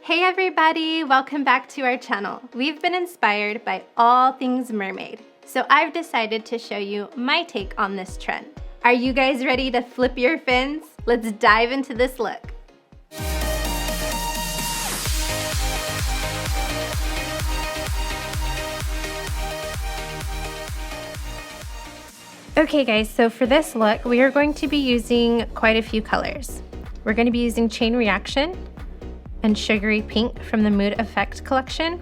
Hey everybody, welcome back to our channel. We've been inspired by all things mermaid, so I've decided to show you my take on this trend. Are you guys ready to flip your fins? Let's dive into this look. Okay guys, so for this look, we are going to be using quite a few colors. We're going to be using Chain Reaction and Sugary Pink from the Mood Effect collection.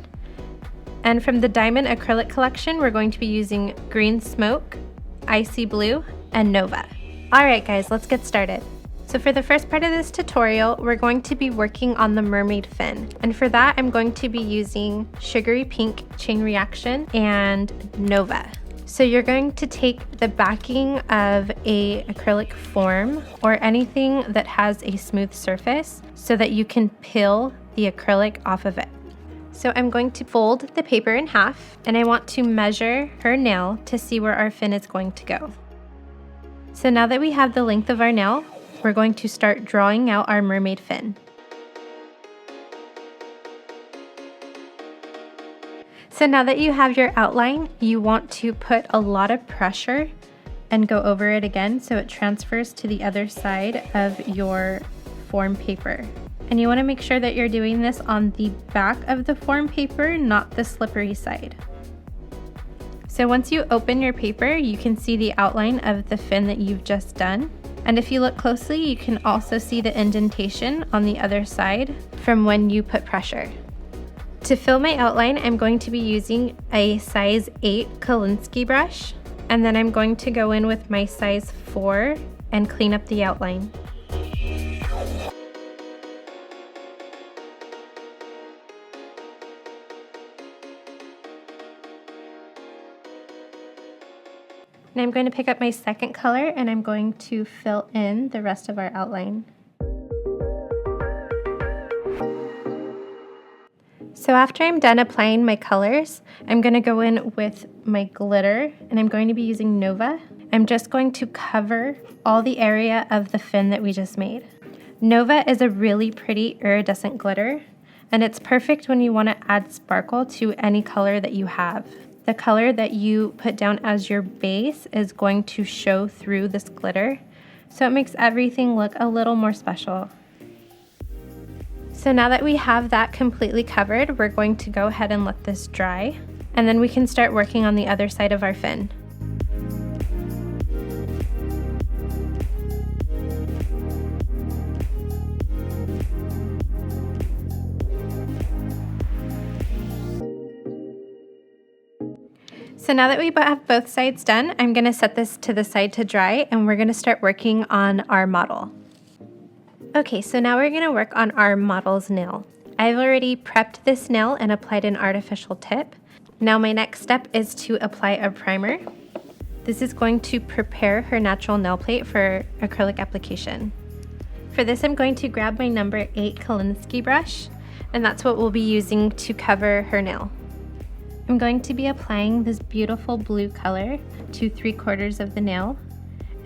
And from the Diamond Acrylic collection, we're going to be using Green Smoke, Icy Blue, and Nova. Alright guys, let's get started. So for the first part of this tutorial, we're going to be working on the mermaid fin. And for that, I'm going to be using Sugary Pink, Chain Reaction, and Nova. So you're going to take the backing of a acrylic form or anything that has a smooth surface so that you can peel the acrylic off of it. So I'm going to fold the paper in half and I want to measure her nail to see where our fin is going to go. So now that we have the length of our nail, we're going to start drawing out our mermaid fin. So now that you have your outline, you want to put a lot of pressure and go over it again so it transfers to the other side of your form paper. And you want to make sure that you're doing this on the back of the form paper, not the slippery side. So once you open your paper, you can see the outline of the fin that you've just done. And if you look closely, you can also see the indentation on the other side from when you put pressure. To fill my outline, I'm going to be using a size 8 Kolinsky brush, and then I'm going to go in with my size 4 and clean up the outline. And I'm going to pick up my second color and I'm going to fill in the rest of our outline. So after I'm done applying my colors, I'm going to go in with my glitter and I'm going to be using Nova. I'm just going to cover all the area of the fin that we just made. Nova is a really pretty iridescent glitter and it's perfect when you want to add sparkle to any color that you have. The color that you put down as your base is going to show through this glitter, so it makes everything look a little more special. So now that we have that completely covered, we're going to go ahead and let this dry, and then we can start working on the other side of our fin. So now that we have both sides done, I'm going to set this to the side to dry, and we're going to start working on our model. Okay, so now we're going to work on our model's nail. I've already prepped this nail and applied an artificial tip. Now my next step is to apply a primer. This is going to prepare her natural nail plate for acrylic application. For this, I'm going to grab my number 8 Kolinsky brush, and that's what we'll be using to cover her nail. I'm going to be applying this beautiful blue color to 3/4 of the nail,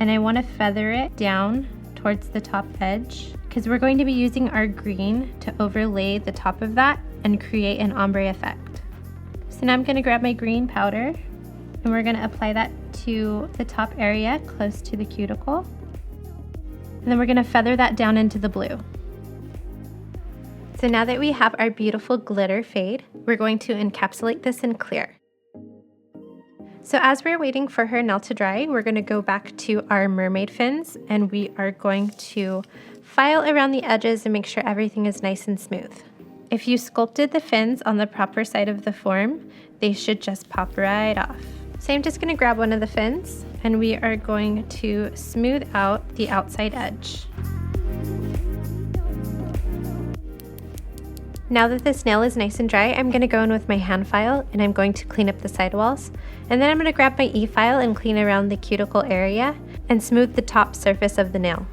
and I want to feather it down towards the top edge because we're going to be using our green to overlay the top of that and create an ombre effect. So now I'm going to grab my green powder and we're going to apply that to the top area close to the cuticle. And then we're going to feather that down into the blue. So now that we have our beautiful glitter fade, we're going to encapsulate this in clear. So as we're waiting for her nail to dry, we're going to go back to our mermaid fins and we are going to file around the edges and make sure everything is nice and smooth. If you sculpted the fins on the proper side of the form, they should just pop right off. So I'm just going to grab one of the fins and we are going to smooth out the outside edge. Now that this nail is nice and dry, I'm going to go in with my hand file and I'm going to clean up the sidewalls. And then I'm going to grab my e-file and clean around the cuticle area and smooth the top surface of the nail.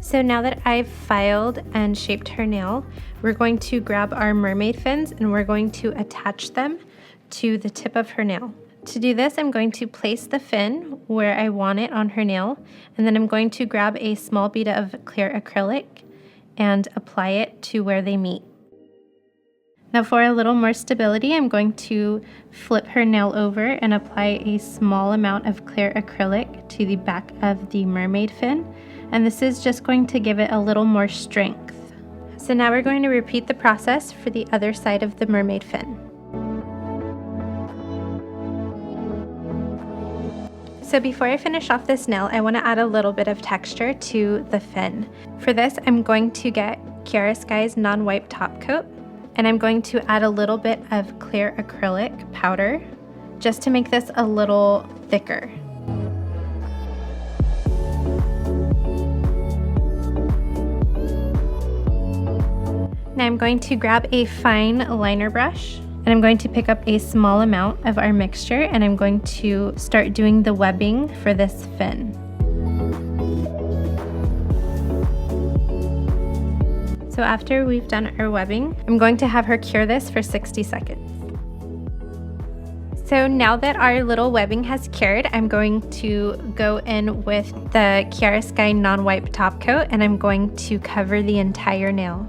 So now that I've filed and shaped her nail, we're going to grab our mermaid fins and we're going to attach them to the tip of her nail. To do this, I'm going to place the fin where I want it on her nail, and then I'm going to grab a small bead of clear acrylic and apply it to where they meet. Now for a little more stability, I'm going to flip her nail over and apply a small amount of clear acrylic to the back of the mermaid fin, and this is just going to give it a little more strength. So now we're going to repeat the process for the other side of the mermaid fin. So before I finish off this nail, I want to add a little bit of texture to the fin. For this, I'm going to get Kiara Sky's non-wipe top coat, and I'm going to add a little bit of clear acrylic powder just to make this a little thicker. Now I'm going to grab a fine liner brush, and I'm going to pick up a small amount of our mixture, and I'm going to start doing the webbing for this fin. So after we've done our webbing, I'm going to have her cure this for 60 seconds. So now that our little webbing has cured, I'm going to go in with the Kiara Sky non-wipe top coat, and I'm going to cover the entire nail.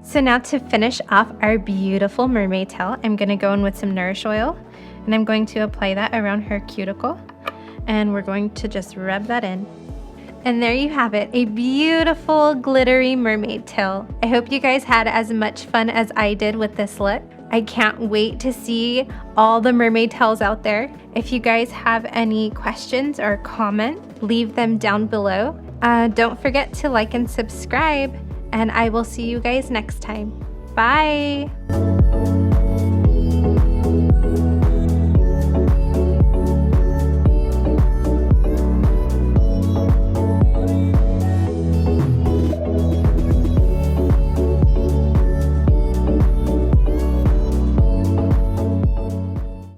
So now to finish off our beautiful mermaid tail, I'm going to go in with some Nourish oil, and I'm going to apply that around her cuticle, and we're going to just rub that in. And there you have it, a beautiful glittery mermaid tail. I hope you guys had as much fun as I did with this look. I can't wait to see all the mermaid tails out there. If you guys have any questions or comment, leave them down below. Don't forget to like and subscribe, and I will see you guys next time. Bye!